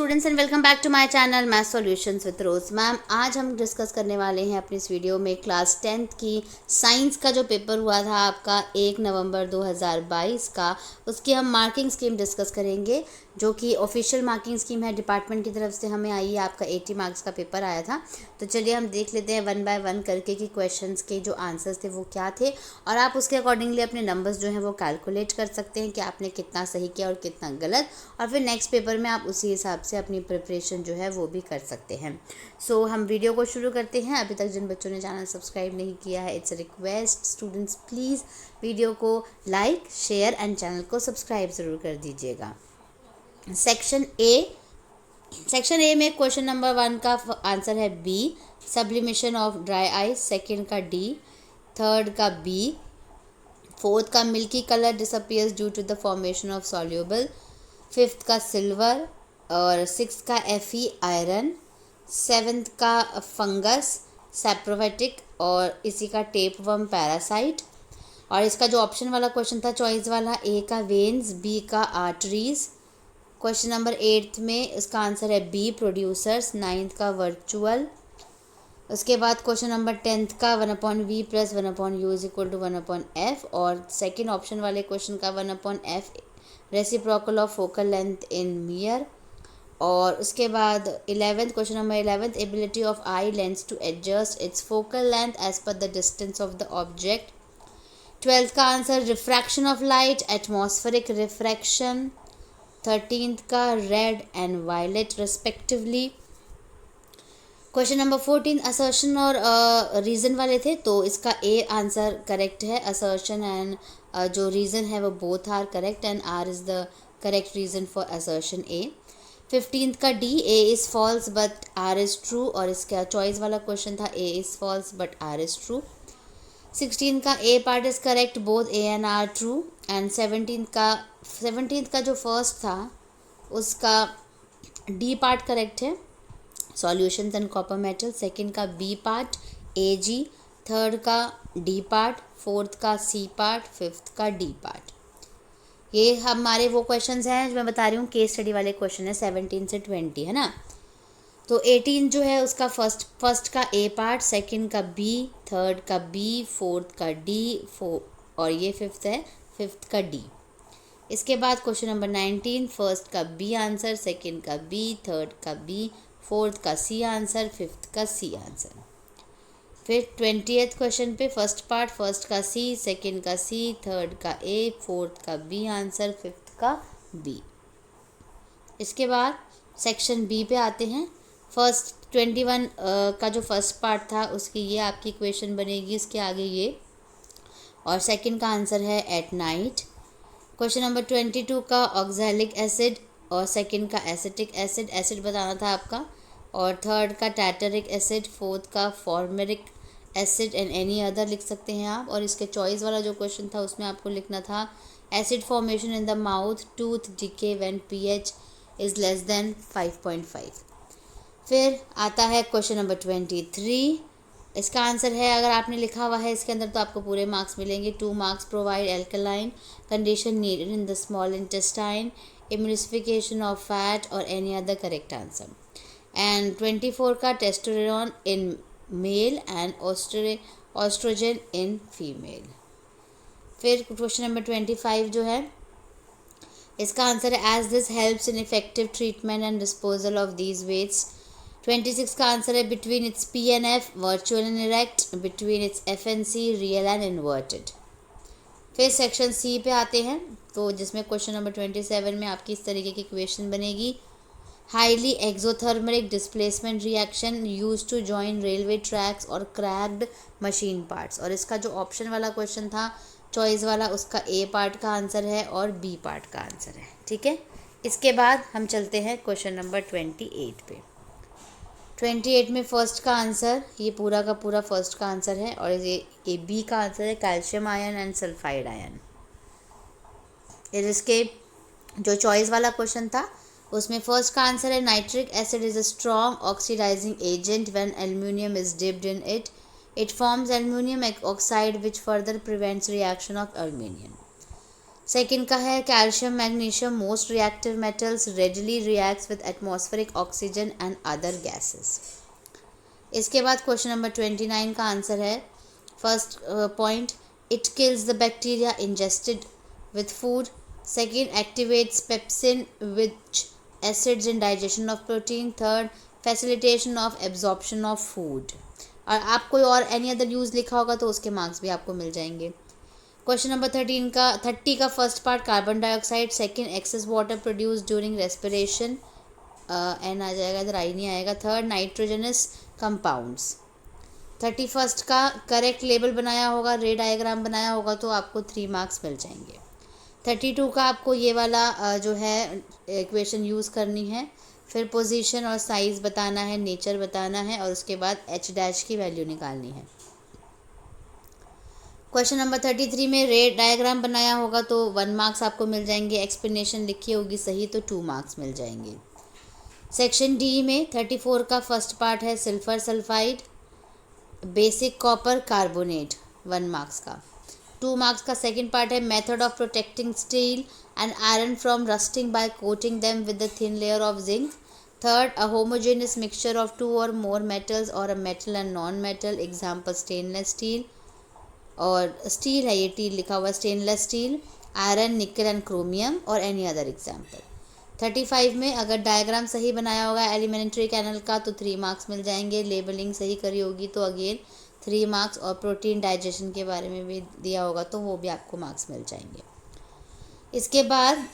Students and welcome back to my channel math solutions with Rose ma'am. आज हम discuss करने वाले हैं अपनी इस वीडियो में क्लास 10th की साइंस का जो पेपर हुआ था आपका 1 नवंबर 2022 का, उसकी हम मार्किंग स्कीम डिस्कस करेंगे, जो कि ऑफिशियल मार्किंग स्कीम है डिपार्टमेंट की तरफ से हमें आई है। आपका 80 मार्क्स का पेपर आया था। तो चलिए हम देख लेते हैं वन बाय वन करके कि क्वेश्चंस के जो आंसर्स थे वो क्या थे, और आप उसके अकॉर्डिंगली अपने नंबर्स जो हैं वो कैलकुलेट कर सकते हैं कि आपने कितना सही किया और कितना गलत, और फिर नेक्स्ट पेपर में आप उसी हिसाब से अपनी प्रिपरेशन जो है वो भी कर सकते हैं। सो हम वीडियो को शुरू करते हैं। अभी तक जिन बच्चों ने चैनल सब्सक्राइब नहीं किया है, it's a request students, please video को लाइक शेयर एंड चैनल को सब्सक्राइब ज़रूर कर दीजिएगा। सेक्शन ए में क्वेश्चन नंबर 1 का आंसर है B, sublimation of dry ice. Second का डी, थर्ड का बी, फोर्थ का milky colour disappears due to the formation of soluble, fifth का सिल्वर, और सिक्स का Fe आयरन, सेवेंथ का फंगस सैप्रोफाइटिक, और इसी का टेप वर्म पैरासाइट। और इसका जो ऑप्शन वाला क्वेश्चन था चॉइस वाला, ए का वेन्स, बी का आर्टरीज। क्वेश्चन नंबर 8 में इसका आंसर है बी, प्रोड्यूसर्स। 9th का वर्चुअल। उसके बाद क्वेश्चन नंबर 10th का 1/v plus 1/u is equal to 1/f, और सेकेंड ऑप्शन वाले क्वेश्चन का 1/f reciprocal of focal length in metre. और उसके बाद 11th question number 11th, ability of eye lens to adjust its focal length as per the distance of the object. 12th का answer refraction of light, atmospheric refraction. 13th का red and violet respectively. Question number 14 assertion और reason वाले थे, तो इसका A answer correct है। Assertion and जो reason है वो both are correct and R is the correct reason for assertion A. 15th का D, A is false but R is true, और इसका चॉइस वाला क्वेश्चन था A is false but R is true. 16 का A part is correct, both A and R true. And 17th का जो first था उसका डी पार्ट करेक्ट है, solutions and copper metal. Second का B part A G, third का D part, fourth का C part, fifth का D part. ये हमारे वो क्वेश्चंस हैं जो मैं बता रही हूँ, केस स्टडी वाले क्वेश्चन है 17 से 20, है ना। तो 18 जो है उसका फर्स्ट का ए पार्ट, सेकंड का बी, थर्ड का बी, फोर्थ का डी, और ये फिफ्थ का डी। इसके बाद क्वेश्चन नंबर 19, फर्स्ट का बी आंसर, सेकंड का बी, थर्ड का बी, फोर्थ का सी आंसर, फिफ्थ का सी आंसर। फिर 20th क्वेश्चन पे फर्स्ट पार्ट, फर्स्ट का सी, सेकंड का सी, थर्ड का ए, फोर्थ का बी आंसर, फिफ्थ का बी। इसके बाद सेक्शन बी पे आते हैं। फर्स्ट 21 का जो फर्स्ट पार्ट था उसकी ये आपकी इक्वेशन बनेगी, इसके आगे ये, और सेकंड का आंसर है एट नाइट। क्वेश्चन नंबर 22 का ऑक्सैलिक एसिड, और सेकंड का एसिटिक एसिड बताना था आपका, और थर्ड का टार्टरिक एसिड, फोर्थ का फॉर्मेरिक एसिड एंड एनी अदर लिख सकते हैं आप। और इसके चॉइस वाला जो क्वेश्चन था उसमें आपको लिखना था acid formation in the mouth, tooth decay when pH is less than 5.5। फिर आता है क्वेश्चन नंबर 23। इसका आंसर है, अगर आपने लिखा हुआ है इसके अंदर तो आपको पूरे मार्क्स मिलेंगे। 2 marks provide alkaline condition needed in the small intestine, emulsification of fat, और any other correct answer. And 24 का testosterone in male and oestrogen in female. फिर क्वेश्चन नंबर 25 जो है इसका आंसर है as this helps in effective treatment and disposal of these wastes. 26 का answer है between its P and F virtual and erect, between its F and C real and inverted. फिर section C पे आते हैं, तो जिसमें question number 27 में आपकी इस तरीके की इक्वेशन बनेगी। Highly exothermic displacement reaction use to join railway tracks और क्रैक्ड मशीन पार्ट्स, और इसका जो ऑप्शन वाला क्वेश्चन था चॉइस वाला, उसका ए पार्ट का आंसर है और बी पार्ट का आंसर है, ठीक है। इसके बाद हम चलते हैं क्वेश्चन नंबर 28 पे। 28 में फर्स्ट का आंसर, ये पूरा का पूरा फर्स्ट का आंसर है, और ये बी का आंसर है calcium ion and sulphide ion. इसके जो चॉइस वाला क्वेश्चन था उसमें फर्स्ट का आंसर है nitric acid is a strong oxidising agent when aluminium is dipped in it forms aluminium oxide which further prevents reaction of aluminium. Second का है calcium magnesium most reactive metals readily reacts with atmospheric oxygen and other gases. इसके बाद question number 29 का answer है first point, it kills the bacteria ingested with food. Second, activates pepsin which acids in digestion of protein. Third, facilitation of absorption of food. और आप कोई और any other use लिखा होगा तो उसके मार्क्स भी आपको मिल जाएंगे। क्वेश्चन नंबर 30 का first part, carbon dioxide. Second, excess water produce during respiration, एन आ जाएगा, इधर आई नहीं आएगा। Third, nitrogenous compounds. 31 का करेक्ट लेबल बनाया होगा, रे डायग्राम बनाया होगा तो आपको 3 मार्क्स मिल जाएंगे। 32 का आपको ये वाला जो है इक्वेशन यूज़ करनी है, फिर पोजीशन और साइज़ बताना है, नेचर बताना है और उसके बाद एच डैश की वैल्यू निकालनी है। क्वेश्चन नंबर 33 में रे डायग्राम बनाया होगा तो 1 मार्क्स आपको मिल जाएंगे, एक्सप्लेनेशन लिखी होगी सही तो 2 मार्क्स मिल जाएंगे। सेक्शन डी में 34 का फर्स्ट पार्ट है sulphur sulphide basic copper carbonate, 1 marks का। 2 मार्क्स का सेकंड पार्ट है method of protecting steel and iron from rusting by coating them with the thin layer of zinc. Third, a homogeneous mixture of 2 और more metals और a metal and non metal, example stainless steel. और steel है, ये T लिखा हुआ, stainless steel, iron, nickel and chromium और any other example. 35 में अगर डायग्राम सही बनाया होगा एलिमेंट्री कैनल का तो 3 मार्क्स मिल जाएंगे, लेबलिंग सही करी होगी तो अगेन 3 मार्क्स, और प्रोटीन डाइजेशन के बारे में भी दिया होगा तो वो भी आपको मार्क्स मिल जाएंगे। इसके बाद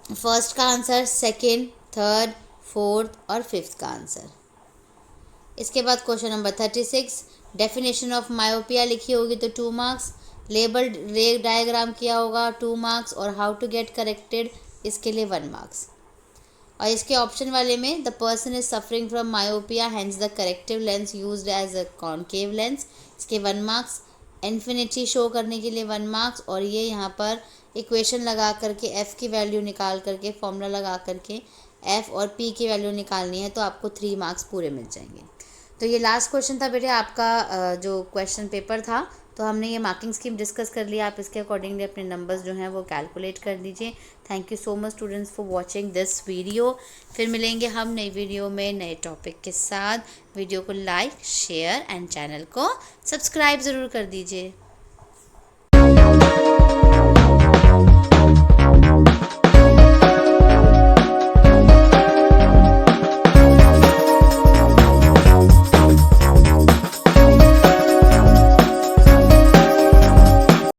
फर्स्ट का आंसर, सेकेंड, थर्ड, फोर्थ और फिफ्थ का आंसर। इसके बाद question number 36, definition of myopia लिखी होगी तो 2 मार्क्स, लेबल्ड रे डायग्राम किया होगा 2 मार्क्स और हाउ टू गेट करेक्टेड इसके लिए 1 मार्क्स। और इसके ऑप्शन वाले में the person is suffering from myopia hence the corrective lens used as a concave lens, इसके 1 मार्क्स। इन्फिनिटी शो करने के लिए 1 मार्क्स, और ये यहाँ पर इक्वेशन लगा करके एफ़ की वैल्यू निकाल करके फॉर्मूला लगा करके एफ़ और पी की वैल्यू निकालनी है तो आपको 3 मार्क्स पूरे मिल जाएंगे। तो ये लास्ट क्वेश्चन था बेटे आपका जो क्वेश्चन पेपर था, तो हमने ये मार्किंग स्कीम डिस्कस कर लिया। आप इसके अकॉर्डिंगली अपने नंबर्स जो हैं वो कैलकुलेट कर लीजिए। Thank you so much students for watching this video. फिर मिलेंगे हम नई वीडियो में नए टॉपिक के साथ। वीडियो को लाइक, शेयर एंड चैनल को सब्सक्राइब ज़रूर कर दीजिए।